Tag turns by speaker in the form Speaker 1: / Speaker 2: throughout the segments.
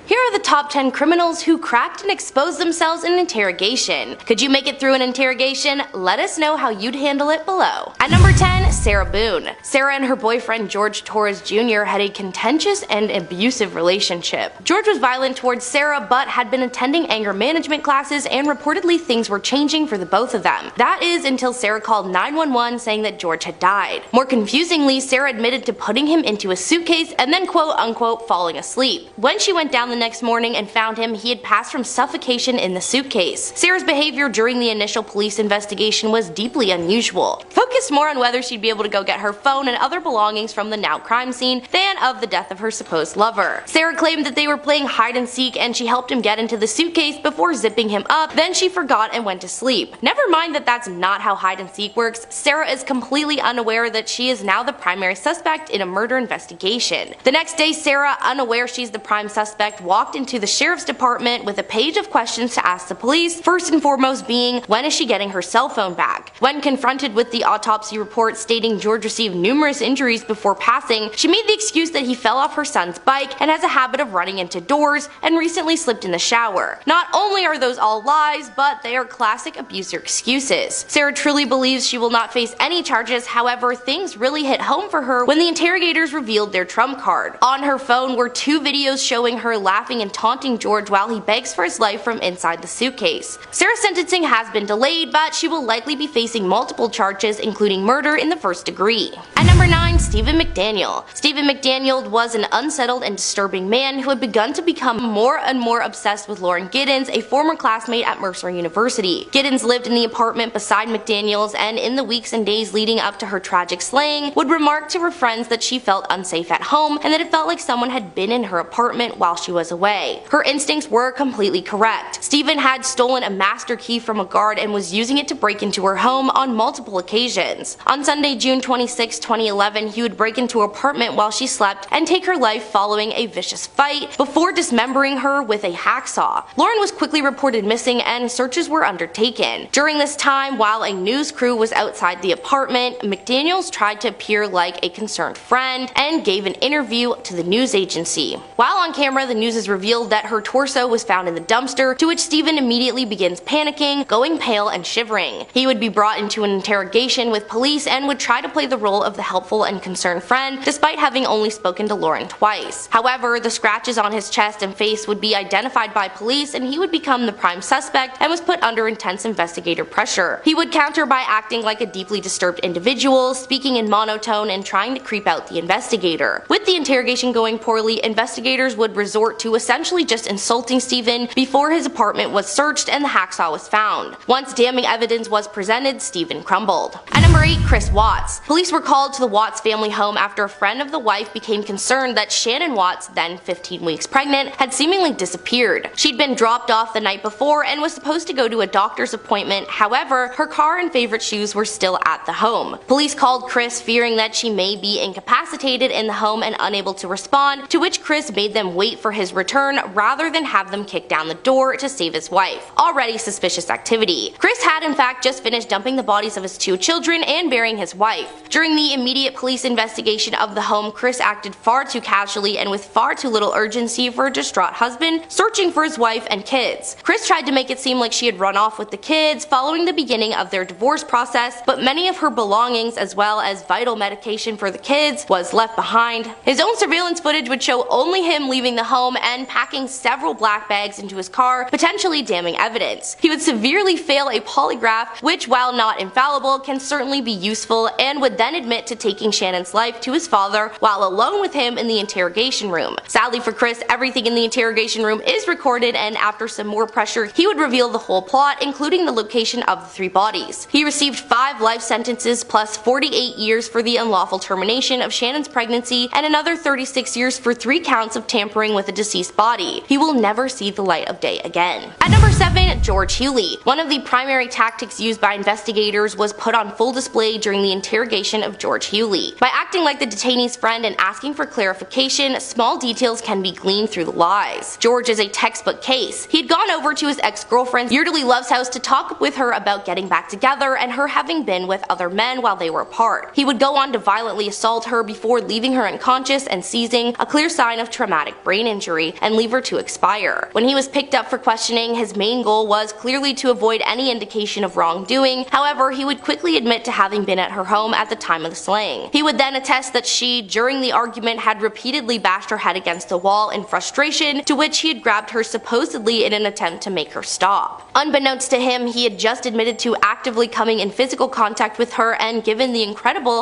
Speaker 1: Here are the top 10 criminals who cracked and exposed themselves in an interrogation. Could you make it through an interrogation? Let us know how you'd handle it below. At number 10, Sarah Boone. Sarah and her boyfriend George Torres Jr. had a contentious and abusive relationship. George was violent towards Sarah but had been attending anger management classes, and reportedly things were changing for the both of them. That is until Sarah called 911 saying that George had died. More confusingly, Sarah admitted to putting him into a suitcase and then quote unquote falling asleep. When she went down the next morning and found him, he had passed from suffocation in the suitcase. Sarah's behavior during the initial police investigation was deeply unusual, focused more on whether she'd be able to go get her phone and other belongings from the now crime scene than of the death of her supposed lover. Sarah claimed that they were playing hide and seek and she helped him get into the suitcase before zipping him up, then she forgot and went to sleep. Never mind that that's not how hide and seek works, Sarah is completely unaware that she is now the primary suspect in a murder investigation. The next day, Sarah, unaware she's the prime suspect, walked into the sheriff's department with a page of questions to ask the police, first and foremost being, when is she getting her cell phone back? When confronted with the autopsy report stating George received numerous injuries before passing, she made the excuse that he fell off her son's bike and has a habit of running into doors and recently slipped in the shower. Not only are those all lies, but they are classic abuser excuses. Sarah truly believes she will not face any charges, however, things really hit home for her when the interrogators revealed their trump card. On her phone were 2 videos showing her laughing and taunting George while he begs for his life from inside the suitcase. Sarah's sentencing has been delayed, but she will likely be facing multiple charges, including murder in the first degree. At number 9, Stephen McDaniel. Stephen McDaniel was an unsettled and disturbing man who had begun to become more and more obsessed with Lauren Giddens, a former classmate at Mercer University. Giddens lived in the apartment beside McDaniel's, and in the weeks and days leading up to her tragic slaying, would remark to her friends that she felt unsafe at home and that it felt like someone had been in her apartment while she was away. Her instincts were completely correct. Stephen had stolen a master key from a guard and was using it to break into her home on multiple occasions. On Sunday, June 26, 2011, he would break into her apartment while she slept and take her life following a vicious fight before dismembering her with a hacksaw. Lauren was quickly reported missing and searches were undertaken. During this time, while a news crew was outside the apartment, McDaniels tried to appear like a concerned friend and gave an interview to the news agency. While on camera, the news is revealed that her torso was found in the dumpster, to which Stephen immediately begins panicking, going pale and shivering. He would be brought into an interrogation with police and would try to play the role of the helpful and concerned friend, despite having only spoken to Lauren twice. However, the scratches on his chest and face would be identified by police and he would become the prime suspect and was put under intense investigator pressure. He would counter by acting like a deeply disturbed individual, speaking in monotone and trying to creep out the investigator. With the interrogation going poorly, investigators would resort to essentially just insulting Stephen before his apartment was searched and the hacksaw was found. Once damning evidence was presented, Stephen crumbled. At number 8, Chris Watts. Police were called to the Watts family home after a friend of the wife became concerned that Shannon Watts, then 15 weeks pregnant, had seemingly disappeared. She'd been dropped off the night before and was supposed to go to a doctor's appointment, however, her car and favorite shoes were still at the home. Police called Chris fearing that she may be incapacitated in the home and unable to respond, to which Chris made them wait for his return rather than have them kick down the door to save his wife. Already suspicious activity. Chris had in fact just finished dumping the bodies of his 2 children and burying his wife. During the immediate police investigation of the home, Chris acted far too casually and with far too little urgency for a distraught husband searching for his wife and kids. Chris tried to make it seem like she had run off with the kids following the beginning of their divorce process, but many of her belongings as well as vital medication for the kids was left behind. His own surveillance footage would show only him leaving the home and packing several black bags into his car, potentially damning evidence. He would severely fail a polygraph, which while not infallible can certainly be useful, and would then admit to taking Shannon's life to his father while alone with him in the interrogation room. Sadly for Chris, everything in the interrogation room is recorded, and after some more pressure, he would reveal the whole plot, including the location of the 3 bodies. He received 5 life sentences plus 48 years for the unlawful termination of Shannon's pregnancy and another 36 years for 3 counts of tampering with a deceased body. He will never see the light of day again. At number 7, George Hewley. One of the primary tactics used by investigators was put on full display during the interrogation of George Hewley. By acting like the detainee's friend and asking for clarification, small details can be gleaned through the lies. George is a textbook case. He had gone over to his ex-girlfriend's Yeardley Love's house to talk with her about getting back together and her having been with other men while they were apart. He would go on to violently assault her before leaving her unconscious and seizing, a clear sign of traumatic brain injury, and leave her to expire. When he was picked up for questioning, his main goal was clearly to avoid any indication of wrongdoing. However, he would quickly admit to having been at her home at the time of the slaying. He would then attest that she, during the argument, had repeatedly bashed her head against the wall in frustration, to which he had grabbed her supposedly in an attempt to make her stop. Unbeknownst to him, he had just admitted to actively coming in physical contact with her, and given the incredibly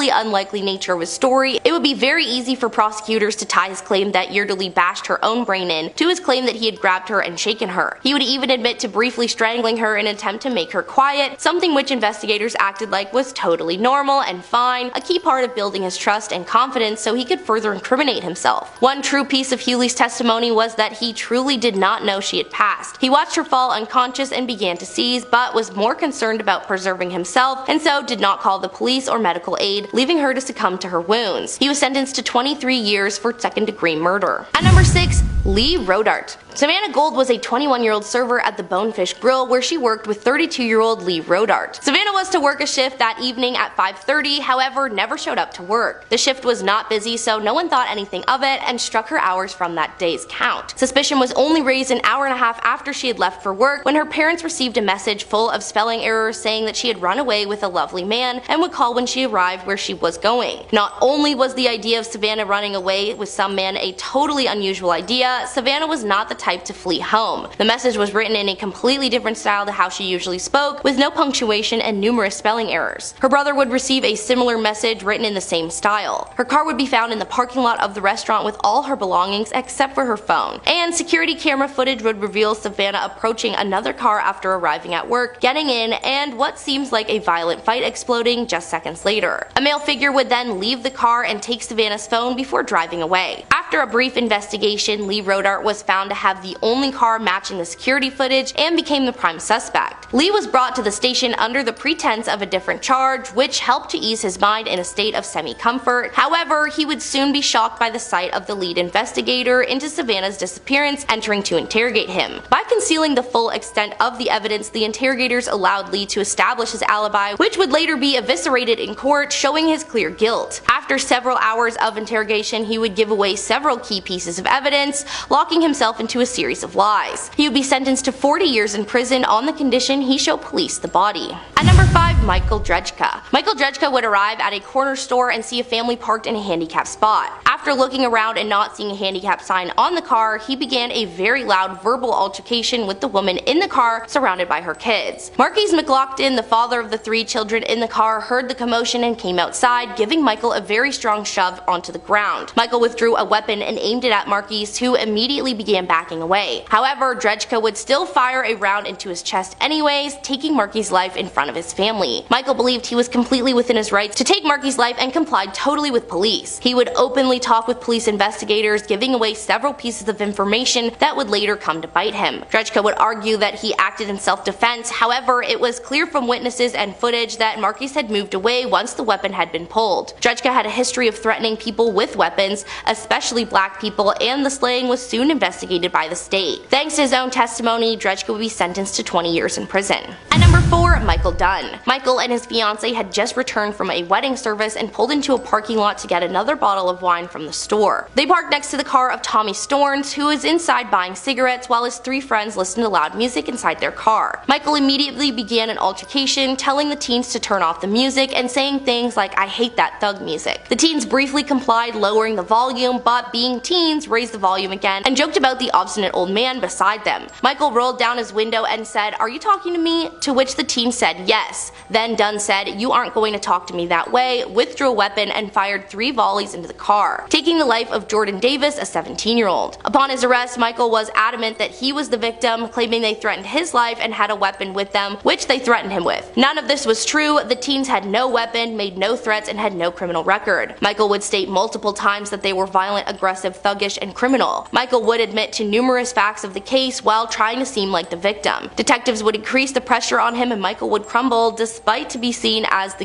Speaker 1: unlikely nature of his story, it would be very easy for prosecutors to tie his claim that Yeardley bashed her own brain in to his claim that he had grabbed her and shaken her. He would even admit to briefly strangling her in an attempt to make her quiet, something which investigators acted like was totally normal and fine, a key part of building his trust and confidence so he could further incriminate himself. One true piece of Hughley's testimony was that he truly did not know she had passed. He watched her fall unconscious and began to seize, but was more concerned about preserving himself, and so did not call the police or medical aid, leaving her to succumb to her wounds. He was sentenced to 23 years for second-degree murder. At number 6, Lee Rodart. Savannah Gold was a 21-year-old server at the Bonefish Grill where she worked with 32-year-old Lee Rodart. Savannah was to work a shift that evening at 5:30, however never showed up to work. The shift was not busy, so no one thought anything of it and struck her hours from that day's count. Suspicion was only raised an hour and a half after she had left for work when her parents received a message full of spelling errors saying that she had run away with a lovely man and would call when she arrived where she was going. Not only was the idea of Savannah running away with some man a totally unusual idea, Savannah was not the type to flee home. The message was written in a completely different style to how she usually spoke, with no punctuation and numerous spelling errors. Her brother would receive a similar message written in the same style. Her car would be found in the parking lot of the restaurant with all her belongings except for her phone. And security camera footage would reveal Savannah approaching another car after arriving at work, getting in, and what seems like a violent fight exploding just seconds later. A male figure would then leave the car and take Savannah's phone before driving away. After a brief investigation, Lee Rodart was found to have the only car matching the security footage and became the prime suspect. Lee was brought to the station under the pretense of a different charge, which helped to ease his mind in a state of semi-comfort. However, he would soon be shocked by the sight of the lead investigator into Savannah's disappearance entering to interrogate him. By concealing the full extent of the evidence, the interrogators allowed Lee to establish his alibi, which would later be eviscerated in court, showing his clear guilt. After several hours of interrogation, he would give away several key pieces of evidence, locking himself into a series of lies. He would be sentenced to 40 years in prison on the condition he show police the body. At number 5, Michael Drejka. Michael Drejka would arrive at a corner store and see a family parked in a handicapped spot. After looking around and not seeing a handicap sign on the car, he began a very loud verbal altercation with the woman in the car surrounded by her kids. Marquise McLaughlin, the father of the 3 children in the car, heard the commotion and came outside, giving Michael a very strong shove onto the ground. Michael withdrew a weapon and aimed it at Marquise, who immediately began backing away. However, Drejka would still fire a round into his chest anyways, taking Marquise's life in front of his family. Michael believed he was completely within his rights to take Marquise's life and complied totally with police. He would openly talk with police investigators, giving away several pieces of information that would later come to bite him. Drejka would argue that he acted in self-defense, however, it was clear from witnesses and footage that Marquise had moved away once the weapon had been pulled. Drejka had a history of threatening people with weapons, especially black people, and the slaying was soon investigated by the state. Thanks to his own testimony, Drejka would be sentenced to 20 years in prison. At number 4, Michael Dunn. Michael and his fiancée had just returned from a wedding service and pulled into a parking lot to get another bottle of wine from the store. They parked next to the car of Tommy Storns, who was inside buying cigarettes while his 3 friends listened to loud music inside their car. Michael immediately began an altercation, telling the teens to turn off the music and saying things like, "I hate that thug music." The teens briefly complied, lowering the volume, but being teens, raised the volume again and joked about the obstinate old man beside them. Michael rolled down his window and said, "Are you talking to me?" To which the teen said yes. Then Dunn said, "You aren't going to talk to me that way," withdrew a weapon and fired 3 volleys into the car, taking the life of Jordan Davis, a 17-year-old. Upon his arrest, Michael was adamant that he was the victim, claiming they threatened his life and had a weapon with them, which they threatened him with. None of this was true. The teens had no weapon, made no threats, and had no criminal record. Michael would state multiple times that they were violent, aggressive, thuggish, and criminal. Michael would admit to numerous facts of the case while trying to seem like the victim. Detectives would increase the pressure on him and Michael would crumble, desperate to be seen as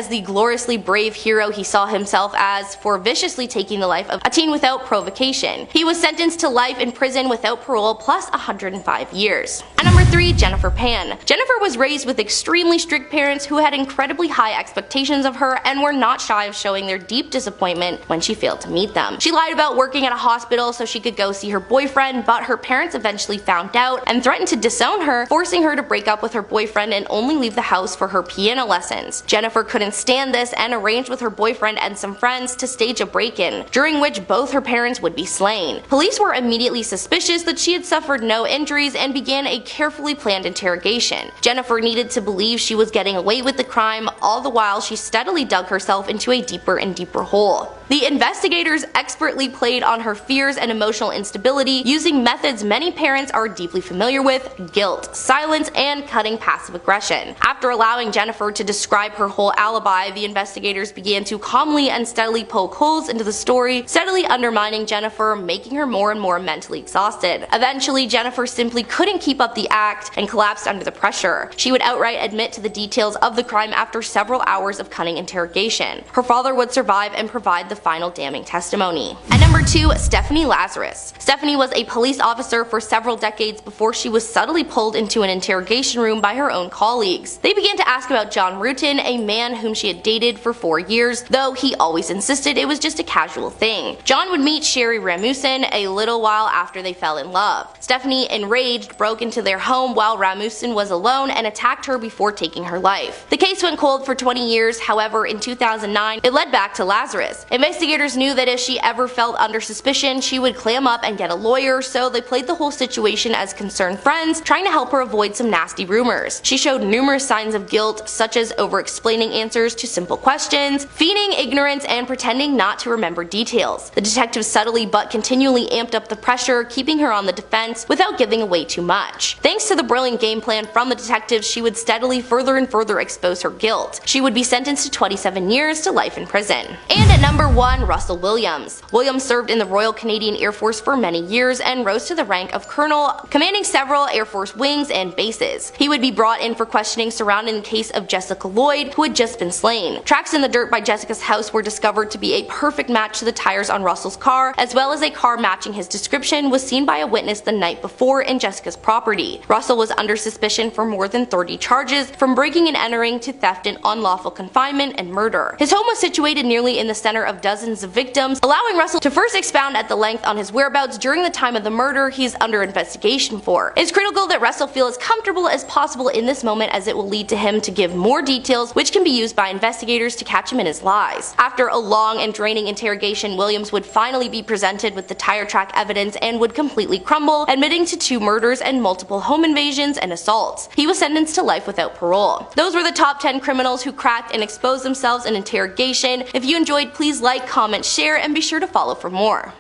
Speaker 1: the gloriously brave hero he saw himself as for viciously taking the life of a teen without provocation. He was sentenced to life in prison without parole plus 105 years. At number 3. Jennifer Pan. Jennifer was raised with extremely strict parents who had incredibly high expectations of her and were not shy of showing their deep disappointment when she failed to meet them. She lied about working at a hospital so she could go see her boyfriend, but her parents eventually found out and threatened to disown her, forcing her to break up with her boyfriend and only leave the house for her piano lessons. Jennifer couldn't stand this and arranged with her boyfriend and some friends to stage a break-in, during which both her parents would be slain. Police were immediately suspicious that she had suffered no injuries and began a carefully planned interrogation. Jennifer needed to believe she was getting away with the crime, all the while she steadily dug herself into a deeper and deeper hole. The investigators expertly played on her fears and emotional instability using methods many parents are deeply familiar with: guilt, silence, and cutting passive aggression. After allowing Jennifer to describe her whole alibi, the investigators began to calmly and steadily poke holes into the story, steadily undermining Jennifer, making her more and more mentally exhausted. Eventually, Jennifer simply couldn't keep up the act and collapsed under the pressure. She would outright admit to the details of the crime after several hours of cunning interrogation. Her father would survive and provide the final damning testimony. At number 2, Stephanie Lazarus. Stephanie was a police officer for several decades before she was subtly pulled into an interrogation room by her own colleagues. They began to ask about John Ruetten, a man whom she had dated for 4 years, though he always insisted it was just a casual thing. John would meet Sherry Ramusin a little while after they fell in love. Stephanie, enraged, broke into their home while Ramusin was alone and attacked her before taking her life. The case went cold for 20 years, however in 2009 it led back to Lazarus. Investigators knew that if she ever felt under suspicion, she would clam up and get a lawyer, so they played the whole situation as concerned friends, trying to help her avoid some nasty rumors. She showed numerous signs of guilt, such as over-explaining answers to simple questions, feigning ignorance, and pretending not to remember details. The detectives subtly but continually amped up the pressure, keeping her on the defense without giving away too much. Thanks to the brilliant game plan from the detectives, she would steadily further and further expose her guilt. She would be sentenced to 27 years to life in prison. And at number 1, Russell Williams. Williams served in the Royal Canadian Air Force for many years and rose to the rank of colonel, commanding several Air Force wings and bases. He would be brought in for questioning surrounding the case of Jessica Lloyd, who had just been slain. Tracks in the dirt by Jessica's house were discovered to be a perfect match to the tires on Russell's car, as well as a car matching his description was seen by a witness the night before in Jessica's property. Russell was under suspicion for more than 30 charges, from breaking and entering to theft and unlawful confinement and murder. His home was situated nearly in the center of dozens of victims, allowing Russell to first expound at the length on his whereabouts during the time of the murder he's under investigation for. It's critical that Russell feel as comfortable as possible in this moment, as it will lead to him to give more details which can be used by investigators to catch him in his lies. After a long and draining interrogation, Williams would finally be presented with the tire track evidence and would completely crumble, admitting to 2 murders and multiple home invasions and assaults. He was sentenced to life without parole. Those were the top 10 criminals who cracked and exposed themselves in interrogation. If you enjoyed, please like, comment, share, and be sure to follow for more.